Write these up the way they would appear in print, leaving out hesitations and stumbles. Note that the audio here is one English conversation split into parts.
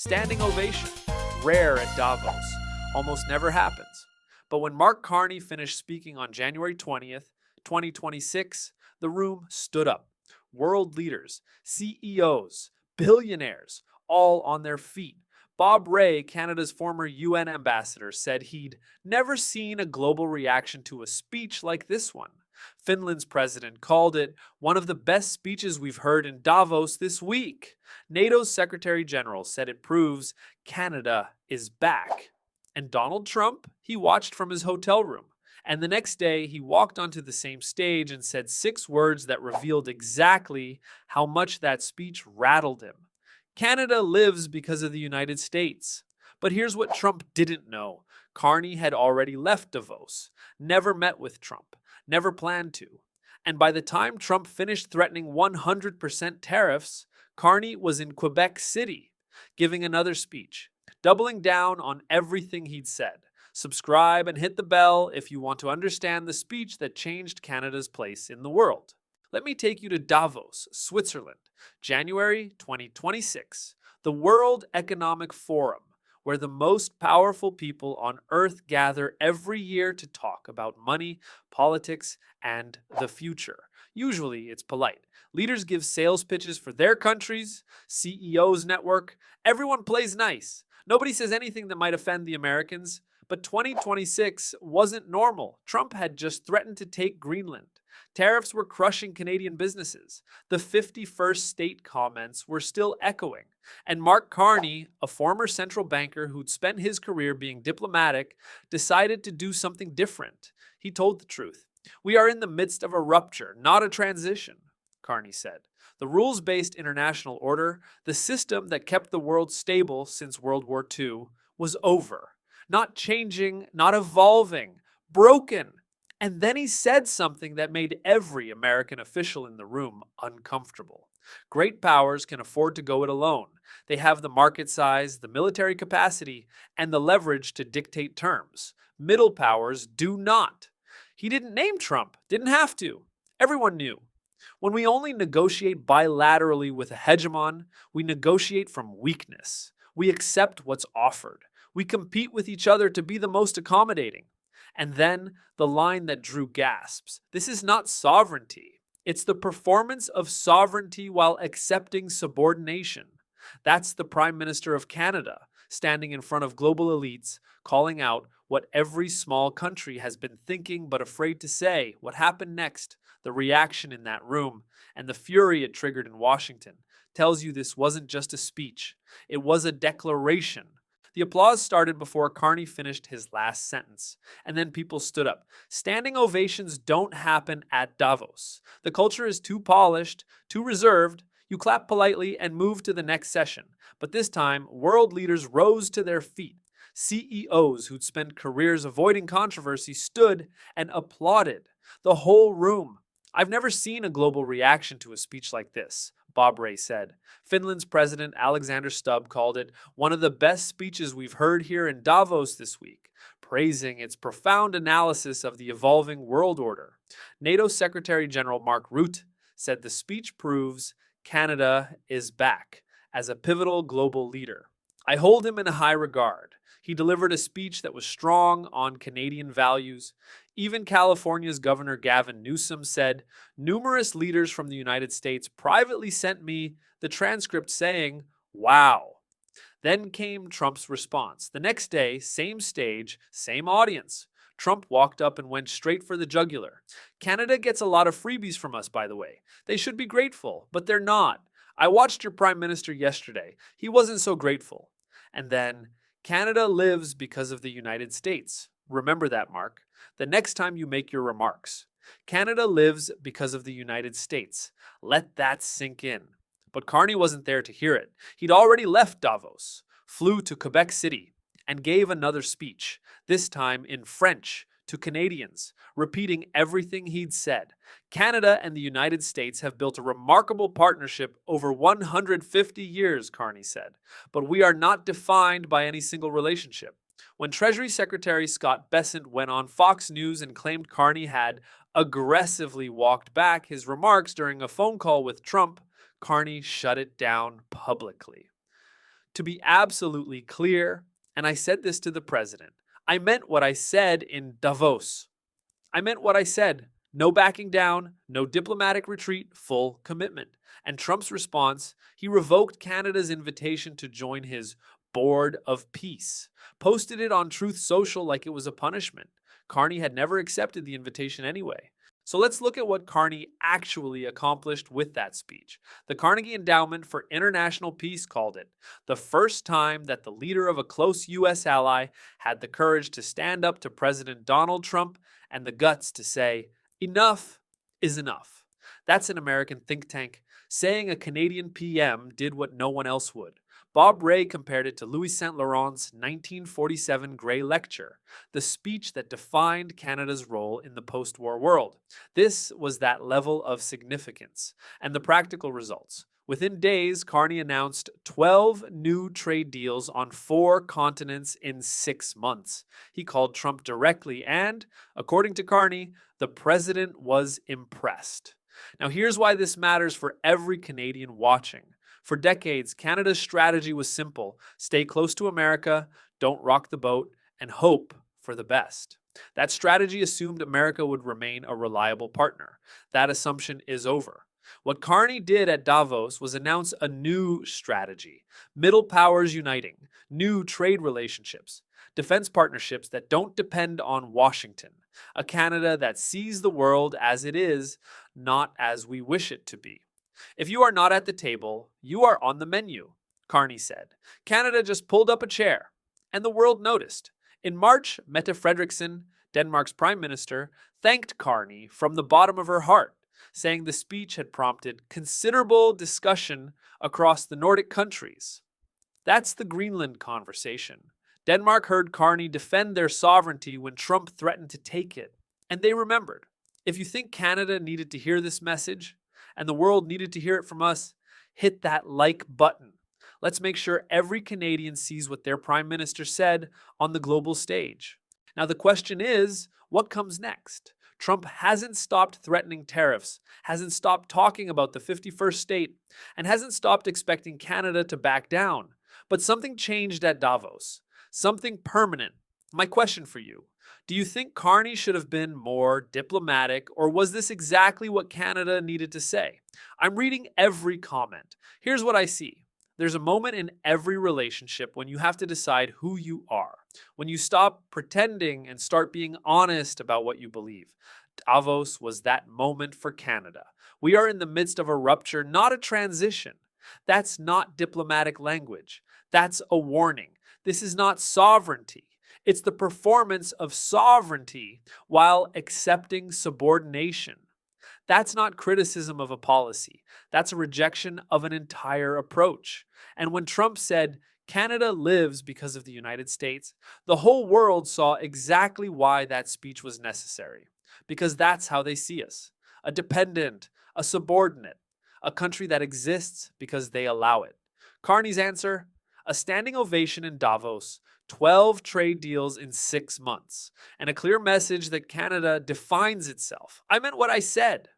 Standing ovation. Rare at Davos. Almost never happens. But when Mark Carney finished speaking on January 20th, 2026, the room stood up. World leaders, CEOs, billionaires, all on their feet. Bob Rae, Canada's former UN ambassador, said he'd never seen a global reaction to a speech like this one. Finland's president called it one of the best speeches we've heard in Davos this week. NATO's Secretary General said it proves Canada is back. And Donald Trump, he watched from his hotel room. And the next day, he walked onto the same stage and said 6 words that revealed exactly how much that speech rattled him. Canada lives because of the United States. But here's what Trump didn't know. Carney had already left Davos, never met with Trump, never planned to. And by the time Trump finished threatening 100% tariffs, Carney was in Quebec City, giving another speech, doubling down on everything he'd said. Subscribe and hit the bell if you want to understand the speech that changed Canada's place in the world. Let me take you to Davos, Switzerland, January 2026, the World Economic Forum, where the most powerful people on Earth gather every year to talk about money, politics, and the future. Usually it's polite. Leaders give sales pitches for their countries, CEOs network, everyone plays nice. Nobody says anything that might offend the Americans. But 2026 wasn't normal. Trump had just threatened to take Greenland. Tariffs were crushing Canadian businesses. The 51st state comments were still echoing. And Mark Carney, a former central banker who'd spent his career being diplomatic, decided to do something different. He told the truth. "We are in the midst of a rupture, not a transition," Carney said. The rules-based international order, the system that kept the world stable since World War II, was over. Not changing, not evolving, broken. And then he said something that made every American official in the room uncomfortable. Great powers can afford to go it alone. They have the market size, the military capacity, and the leverage to dictate terms. Middle powers do not. He didn't name Trump, didn't have to. Everyone knew. When we only negotiate bilaterally with a hegemon, we negotiate from weakness. We accept what's offered. We compete with each other to be the most accommodating. And then the line that drew gasps. This is not sovereignty. It's the performance of sovereignty while accepting subordination. That's the Prime Minister of Canada, standing in front of global elites, calling out what every small country has been thinking but afraid to say. What happened next, the reaction in that room, and the fury it triggered in Washington, tells you this wasn't just a speech. It was a declaration. The applause started before Carney finished his last sentence, and then people stood up. Standing ovations don't happen at Davos. The culture is too polished, too reserved. You clap politely and move to the next session. But this time, world leaders rose to their feet. CEOs who'd spent careers avoiding controversy stood and applauded. The whole room. "I've never seen a global reaction to a speech like this," Bob Rae said. Finland's president Alexander Stubb called it one of the best speeches we've heard here in Davos this week, praising its profound analysis of the evolving world order. NATO Secretary General Mark Rutte said the speech proves Canada is back as a pivotal global leader. "I hold him in a high regard. He delivered a speech that was strong on Canadian values. Even California's Governor Gavin Newsom said, numerous leaders from the United States privately sent me the transcript saying, 'Wow.'" Then came Trump's response. The next day, same stage, same audience. Trump walked up and went straight for the jugular. "Canada gets a lot of freebies from us, by the way. They should be grateful, but they're not. I watched your prime minister yesterday. He wasn't so grateful." And then, "Canada lives because of the United States. Remember that, Mark, the next time you make your remarks. Canada lives because of the United States. Let that sink in." But Carney wasn't there to hear it. He'd already left Davos, flew to Quebec City, and gave another speech, this time in French, to Canadians, repeating everything he'd said. "Canada and the United States have built a remarkable partnership over 150 years, Carney said, but we are not defined by any single relationship. When Treasury Secretary Scott Bessent went on Fox News and claimed Carney had aggressively walked back his remarks during a phone call with Trump, Carney shut it down publicly. To be absolutely clear, and I said this to the president, I meant what I said in Davos. I meant what I said. No backing down, no diplomatic retreat, full commitment. And Trump's response, he revoked Canada's invitation to join his Board of Peace, posted it on Truth Social like it was a punishment. Carney had never accepted the invitation anyway. So let's look at what Carney actually accomplished with that speech. The Carnegie Endowment for International Peace called it the first time that the leader of a close U.S. ally had the courage to stand up to President Donald Trump and the guts to say, enough is enough. That's an American think tank saying a Canadian PM did what no one else would. Bob Ray compared it to Louis Saint Laurent's 1947 Grey Lecture, the speech that defined Canada's role in the post-war world. This was that level of significance. And the practical results. Within days, Carney announced 12 new trade deals on 4 continents in 6 months. He called Trump directly and, according to Carney, the president was impressed. Now here's why this matters for every Canadian watching. For decades, Canada's strategy was simple: stay close to America, don't rock the boat, and hope for the best. That strategy assumed America would remain a reliable partner. That assumption is over. What Carney did at Davos was announce a new strategy: middle powers uniting, new trade relationships, defense partnerships that don't depend on Washington, a Canada that sees the world as it is, not as we wish it to be. If you are not at the table, you are on the menu, Carney said. Canada just pulled up a chair, and the world noticed. In March, Mette Frederiksen, Denmark's prime minister, thanked Carney from the bottom of her heart, saying the speech had prompted considerable discussion across the Nordic countries. That's the Greenland conversation. Denmark heard Carney defend their sovereignty when Trump threatened to take it, and they remembered. If you think Canada needed to hear this message, and the world needed to hear it from us, hit that like button. Let's make sure every Canadian sees what their prime minister said on the global stage. Now the question is, what comes next? Trump hasn't stopped threatening tariffs, hasn't stopped talking about the 51st state, and hasn't stopped expecting Canada to back down. But something changed at Davos, something permanent. My question for you: do you think Carney should have been more diplomatic, or was this exactly what Canada needed to say? I'm reading every comment. Here's what I see. There's a moment in every relationship when you have to decide who you are, when you stop pretending and start being honest about what you believe. Davos was that moment for Canada. We are in the midst of a rupture, not a transition. That's not diplomatic language. That's a warning. This is not sovereignty. It's the performance of sovereignty while accepting subordination. That's not criticism of a policy. That's a rejection of an entire approach. And when Trump said, Canada lives because of the United States, the whole world saw exactly why that speech was necessary. Because that's how they see us. A dependent, a subordinate, a country that exists because they allow it. Carney's answer? A standing ovation in Davos, 12 trade deals in 6 months, and a clear message that Canada defines itself. I meant what I said.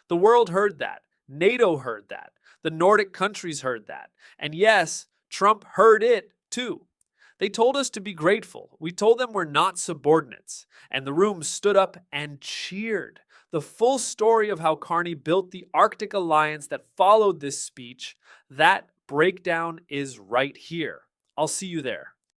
The world heard that. NATO heard that. The Nordic countries heard that. And yes, Trump heard it too. They told us to be grateful. We told them we're not subordinates. And the room stood up and cheered. The full story of how Carney built the Arctic alliance that followed this speech, that breakdown is right here. I'll see you there.